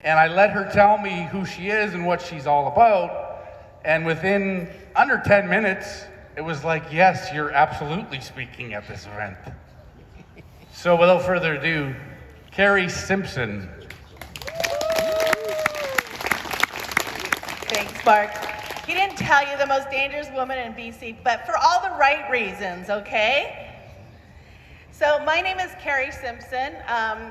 And I let her tell me who she is and what she's all about. And within under 10 minutes, it was like, yes, you're absolutely speaking at this event. So without further ado, Kari Simpson. Thanks, Mark. He didn't tell you the most dangerous woman in BC, but for all the right reasons, okay? So my name is Kari Simpson.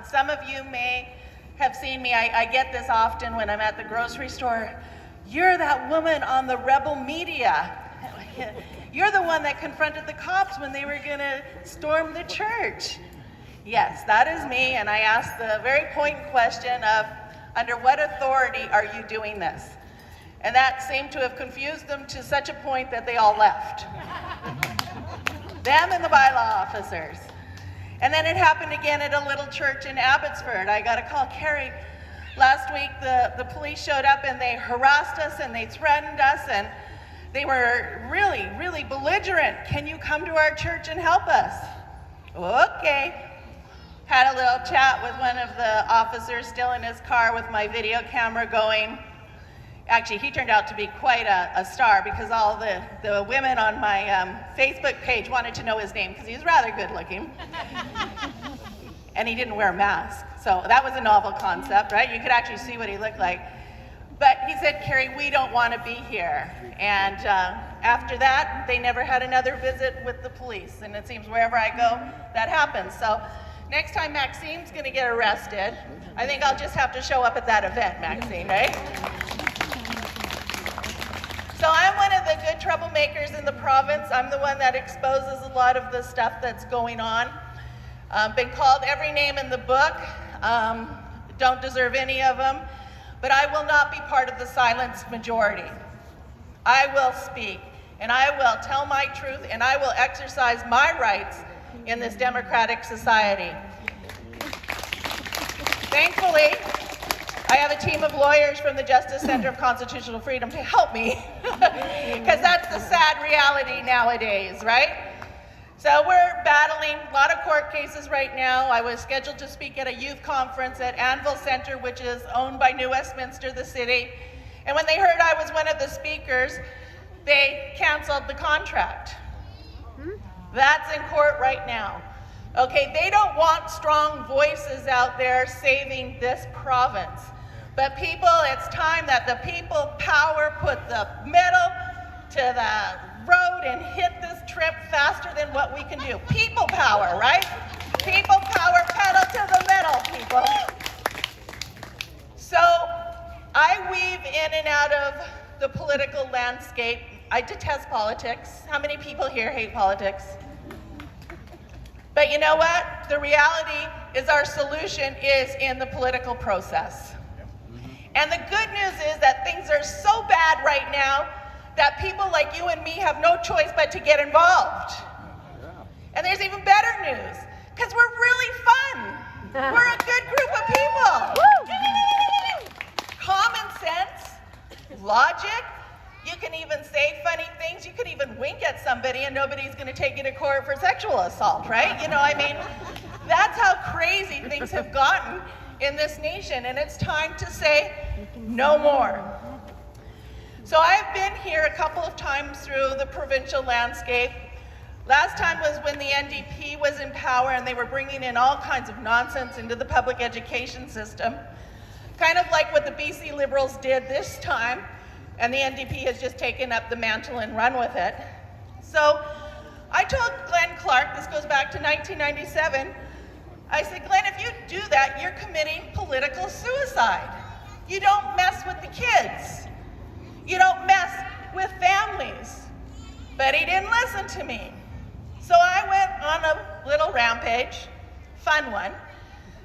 Some of you may have seen me. I get this often when I'm at the grocery store. You're that woman on the rebel media. You're the one that confronted the cops when they were gonna storm the church. Yes, that is me, and I asked the very poignant question of, under what authority are you doing this? And that seemed to have confused them to such a point that they all left. Them and the bylaw officers. And then it happened again at a little church in Abbotsford. I got a call, Kari, last week the police showed up and they harassed us and they threatened us and they were really, really belligerent. Can you come to our church and help us? Okay. Had a little chat with one of the officers still in his car with my video camera going. Actually, he turned out to be quite a star because all the women on my Facebook page wanted to know his name because he's rather good looking. And he didn't wear a mask. So that was a novel concept, right? You could actually see what he looked like. But he said, Kari, we don't want to be here. And after that, they never had another visit with the police. And it seems wherever I go, that happens. So next time Maxine's going to get arrested, I think I'll just have to show up at that event, Maxine, right? So I'm one of the good troublemakers in the province. I'm the one that exposes a lot of the stuff that's going on. Been called every name in the book. Don't deserve any of them. But I will not be part of the silenced majority. I will speak, and I will tell my truth, and I will exercise my rights in this democratic society. Thankfully, I have a team of lawyers from the Justice Center of Constitutional Freedom to help me, because that's the sad reality nowadays, right? So we're battling a lot of court cases right now. I was scheduled to speak at a youth conference at Anvil Center, which is owned by New Westminster, the city. And when they heard I was one of the speakers, they canceled the contract. That's in court right now. Okay, they don't want strong voices out there saving this province. But people, it's time that the people power put the metal to the road and hit this trip faster than what we can do. People power, right? People power, pedal to the metal, people. So I weave in and out of the political landscape. I detest politics. How many people here hate politics? But you know what? The reality is our solution is in the political process. And the good news is that things are so bad right now that people like you and me have no choice but to get involved. And there's even better news, because we're really fun. We're a good group of people. Common sense, logic, you can even say funny things, you could even wink at somebody and nobody's gonna take you to court for sexual assault, right? You know, I mean, that's how crazy things have gotten in this nation, and it's time to say no more. So I've been here a couple of times through the provincial landscape. Last time was when the NDP was in power and they were bringing in all kinds of nonsense into the public education system, kind of like what the BC Liberals did this time, and the NDP has just taken up the mantle and run with it. So I told Glenn Clark, this goes back to 1997, I said, Glenn, if you do that, you're committing political suicide. You don't mess with the kids. You don't mess with families. But he didn't listen to me. So I went on a little rampage, fun one,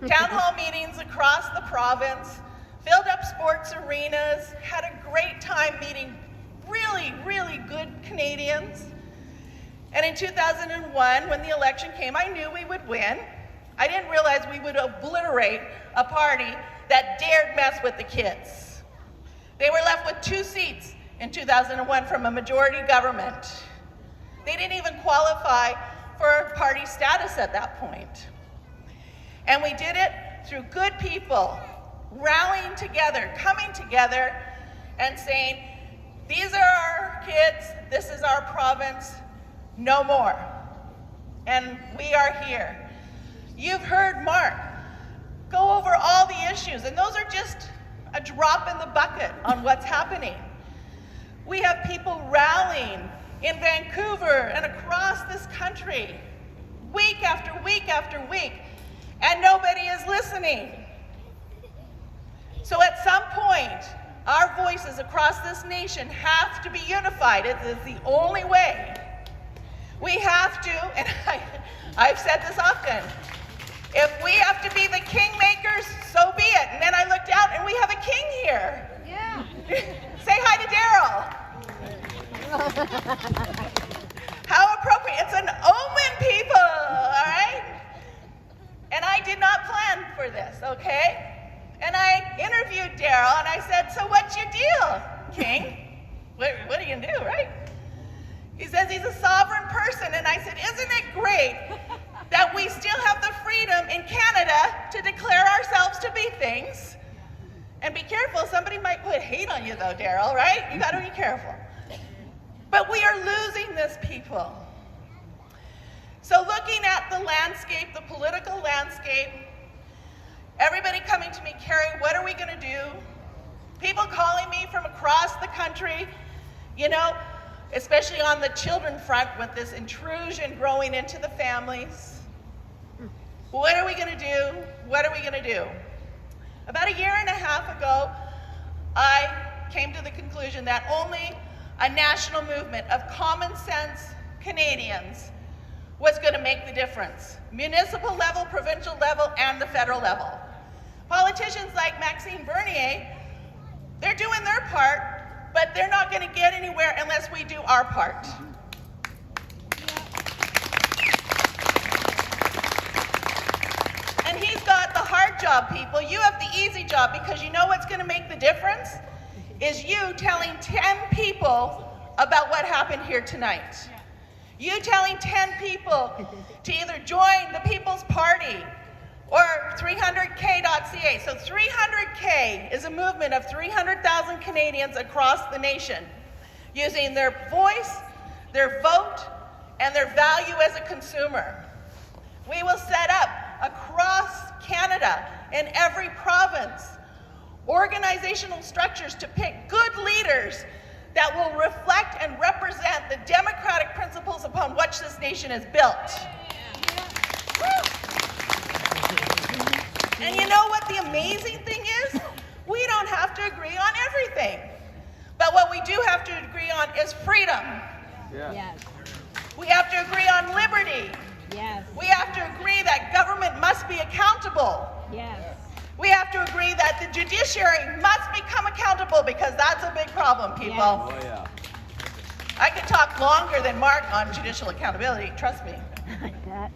town hall meetings across the province, filled up sports arenas, had a great time meeting really, really good Canadians. And in 2001, when the election came, I knew we would win. I didn't realize we would obliterate a party that dared mess with the kids. They were left with 2 seats in 2001 from a majority government. They didn't even qualify for party status at that point. And we did it through good people rallying together, coming together and saying, these are our kids, this is our province, no more. And we are here. You've heard Mark go over all the issues, and those are just a drop in the bucket on what's happening. We have people rallying in Vancouver and across this country, week after week after week, and nobody is listening. So at some point, our voices across this nation have to be unified. It is the only way. We have to, and I've said this often, if we have to be the kingmakers, so be it. And then I looked out and we have a king here. Yeah. Say hi to Daryl. How appropriate. It's an omen, people, all right? And I did not plan for this, okay? And I interviewed Daryl and I said, so what's your deal, King? What are you gonna do, right? He says he's a sovereign person. And I said, isn't it great that we still have the freedom in Canada to declare ourselves to be things? And be careful, somebody might put hate on you though, Daryl, right? You gotta be careful. But we are losing this, people. So looking at the landscape, the political landscape, everybody coming to me, Kari, what are we gonna do? People calling me from across the country, you know, especially on the children front with this intrusion growing into the families. What are we gonna do? What are we gonna do? About a year and a half ago, I came to the conclusion that only a national movement of common sense Canadians was going to make the difference. Municipal level, provincial level, and the federal level. Politicians like Maxime Bernier, they're doing their part, but they're not going to get anywhere unless we do our part. And he's got the hard job, people. You have the easy job, because you know what's going to make the difference? Is you telling 10 people about what happened here tonight. You telling 10 people to either join the People's Party or 300k.ca. So 300k is a movement of 300,000 Canadians across the nation using their voice, their vote, and their value as a consumer. We will set up across Canada in every province organizational structures to pick good leaders that will reflect and represent the democratic principles upon which this nation is built. And you know what the amazing thing is? We don't have to agree on everything. But what we do have to agree on is freedom. Yes. We have to agree on liberty. Yes. We have to agree that government must be accountable. Yes. We have to agree that the judiciary must become accountable, because that's a big problem, people. Yes. Oh, yeah. I could talk longer than Mark on judicial accountability, trust me. Like that.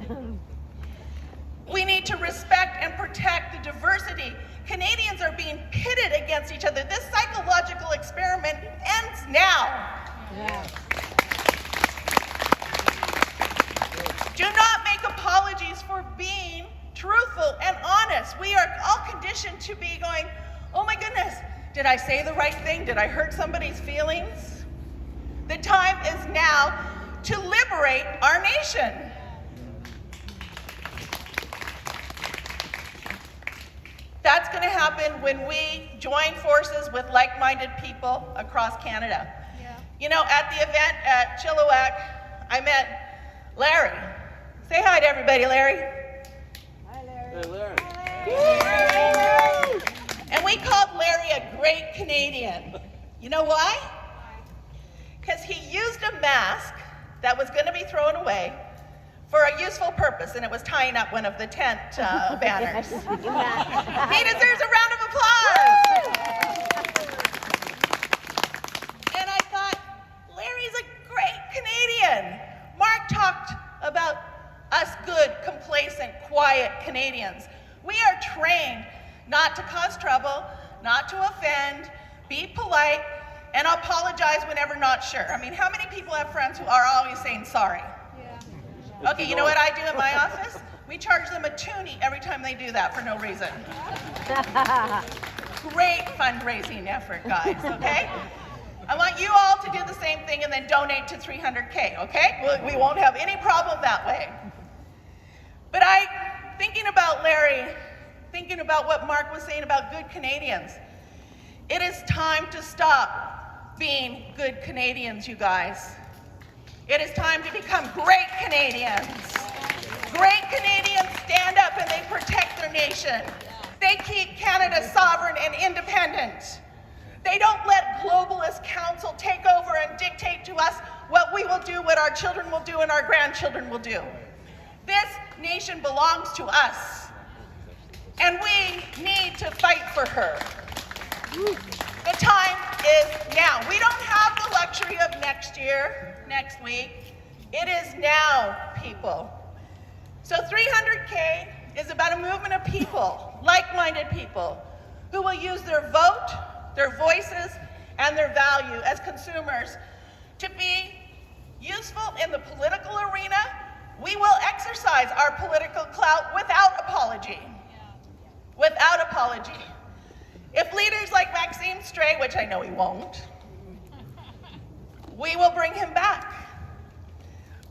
We need to respect and protect the diversity. Canadians are being pitted against each other. This psychological experiment ends now. Yes. Do not make apologies for being truthful and honest. We are all conditioned to be going, oh my goodness, did I say the right thing? Did I hurt somebody's feelings? The time is now to liberate our nation. That's going to happen when we join forces with like-minded people across Canada. Yeah. You know, at the event at Chilliwack, I met Larry. Say hi to everybody, Larry. Hi, Larry. Hey, Larry. And we called Larry a great Canadian. You know why? Because he used a mask that was going to be thrown away for a useful purpose, and it was tying up one of the tent banners. He deserves a round of applause. And I thought, Larry's a great Canadian. Mark talked about us good, complacent, quiet Canadians. We are trained not to cause trouble, not to offend, be polite, and apologize whenever not sure. I mean, how many people have friends who are always saying sorry? Yeah. Okay, you know what I do in my office? We charge them a toonie every time they do that for no reason. Great fundraising effort, guys, okay? I want you all to do the same thing and then donate to 300K, okay? We won't have any problem that way. But thinking about Larry, thinking about what Mark was saying about good Canadians, it is time to stop being good Canadians, you guys. It is time to become great Canadians. Great Canadians stand up and they protect their nation. They keep Canada sovereign and independent. They don't let globalist council take over and dictate to us what we will do, what our children will do, and our grandchildren will do. This nation belongs to us, and we need to fight for her. The time is now. We don't have the luxury of next year, next week. It is now, people. So 300K is about a movement of people, like-minded people, who will use their vote, their voices, and their value as consumers to be useful in the political arena. We will exercise our political clout without apology. Without apology. If leaders like Maxime stray, which I know he won't, we will bring him back.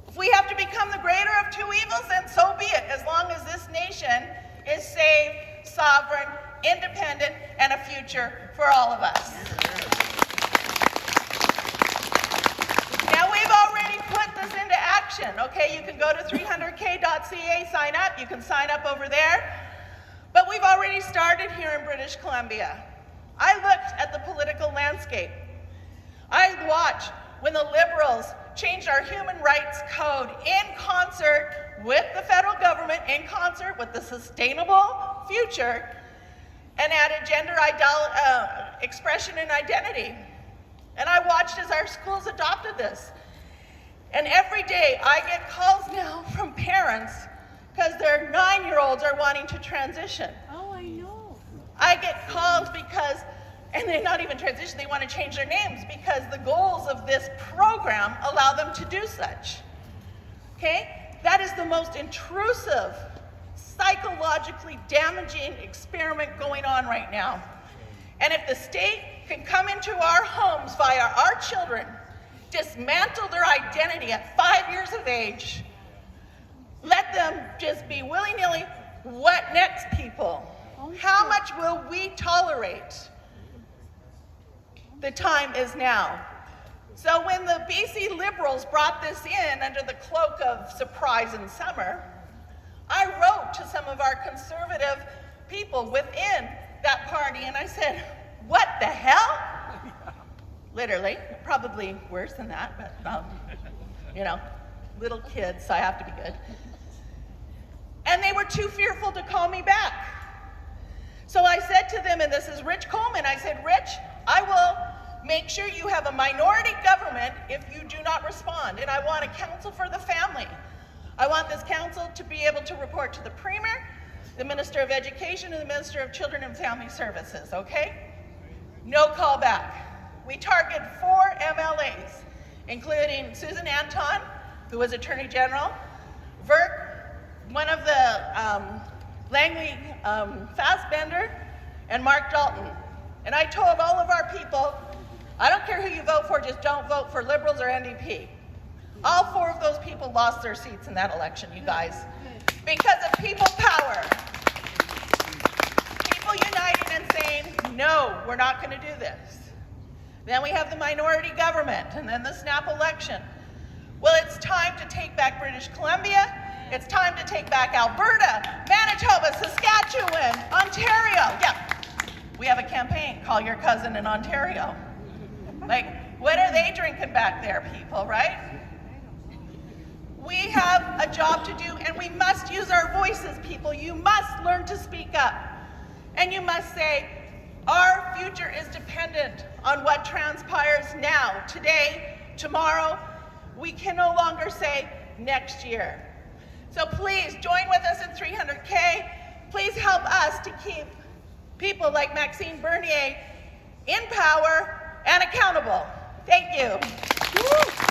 If we have to become the greater of two evils, then so be it, as long as this nation is saved, sovereign, independent, and a future for all of us. Now, we've already put this into action, okay? You can go to 300k.ca, sign up. You can sign up over there. But we've already started here in British Columbia. I looked at the political landscape. I watched when the Liberals changed our human rights code in concert with the federal government, in concert with the Sustainable Future, and added gender expression and identity. And I watched as our schools adopted this. And every day I get calls now from parents because their 9-year-olds are wanting to transition. Oh, I know. I get calls because, and they're not even transition, they want to change their names because the goals of this program allow them to do such. Okay? That is the most intrusive, psychologically damaging experiment going on right now. And if the state can come into our homes via our children, dismantle their identity at 5 years of age, let them just be willy-nilly, what next, people? How much will we tolerate? The time is now. So when the BC Liberals brought this in under the cloak of surprise in summer, I wrote to some of our conservative people within that party and I said, what the hell? Literally, probably worse than that, but you know, little kids, so I have to be good. And they were too fearful to call me back. So I said to them, and this is Rich Coleman, I said, Rich, I will make sure you have a minority government if you do not respond. And I want a council for the family. I want this council to be able to report to the Premier, the Minister of Education, and the Minister of Children and Family Services, okay? No call back. We target 4 MLAs, including Susan Anton, who was Attorney General, Vert, one of the Langley Fassbender, and Mark Dalton. And I told all of our people, I don't care who you vote for, just don't vote for Liberals or NDP. All 4 of those people lost their seats in that election, you guys, because of people power. People uniting and saying, no, we're not going to do this. Then we have the minority government, and then the snap election. Well, it's time to take back British Columbia. It's time to take back Alberta, Manitoba, Saskatchewan, Ontario. Yeah, we have a campaign, Call Your Cousin in Ontario. Like, what are they drinking back there, people, right? We have a job to do, and we must use our voices, people. You must learn to speak up. And you must say, our future is dependent on what transpires now, today, tomorrow. We can no longer say next year. So please join with us in 300K. Please help us to keep people like Maxime Bernier in power and accountable. Thank you. Woo.